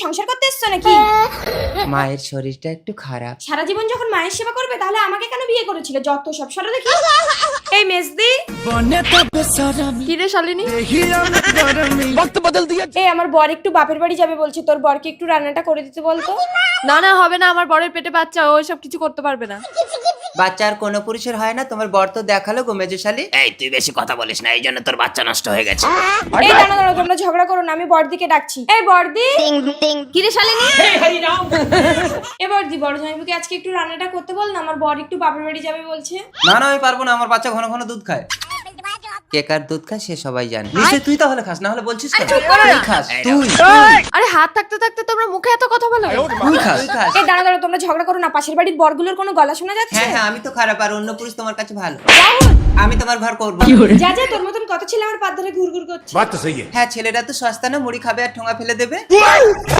সংসার করতে এসছো নাকি? মায়ের শরীরটা একটু খারাপ। সারা জীবন যখন মায়ের সেবা করবে তাহলে আমাকে কেন বিয়ে করেছিল? যত সব সরো দেখি। এই মেজদি, কি রে শালিনী? এই আমার বর একটু বাপের বাড়ি যাবে বলছে, তোর বরকে একটু রান্নাটা করে দিতে বলতো। না না, হবে না, আমার বরের পেটে বাচ্চা, ও সব কিছু করতে পারবে না। বাচ্চা আর কোনো পুরুষের হয় না, তোমার বর তো দেখালো গো মেজশালী। এই তুই বেশি কথা বলিস না, এই জন্য তোর বাচ্চা নষ্ট হয়ে গেছে। এই দাঁড়া দাঁড়া, তোমরা ঝগড়া করো না, আমি বড়দিকে ডাকছি। এই বড়দি, কি রে শালিনী? এ বড়দি, বড় জামাইবাবুকে আজকে একটু রান্নাটা করতে বল না, আমার বর একটু বাপের বাড়ি যাবে বলছে। না না আমি পারবো না, আমার বাচ্চা ঘন ঘন দুধ খায়। কে কার দুধ খায় সে সবাই জানে। নিশ্চয় তুই তাহলে খাস, না হলে বলছিস কেন? চুপ করো না। তুই খাস, তুই আরে হাত থাকতে থাকতে তোমরা মুখে এত কথা বলো? তুই খাস। এই দাঁড়া দাঁড়া, তোমরা ঝগড়া করো না, পাশের বাড়ির বরগুলোর কোনো গলা শোনা যাচ্ছে? হ্যাঁ হ্যাঁ, আমি তো খারাপ আর অন্য পুরুষ তোমার কাছে ভালো। রাহুল, আমি তোমার ঘর করবো। যা যা, তোর মতন কত ছেলে আমার পাত ধরে ঘুরঘুর করছে। হ্যাঁ ছেলেটা তো সস্তা না, মুড়ি খাবে আর ঠোঙা ফেলে দেবে।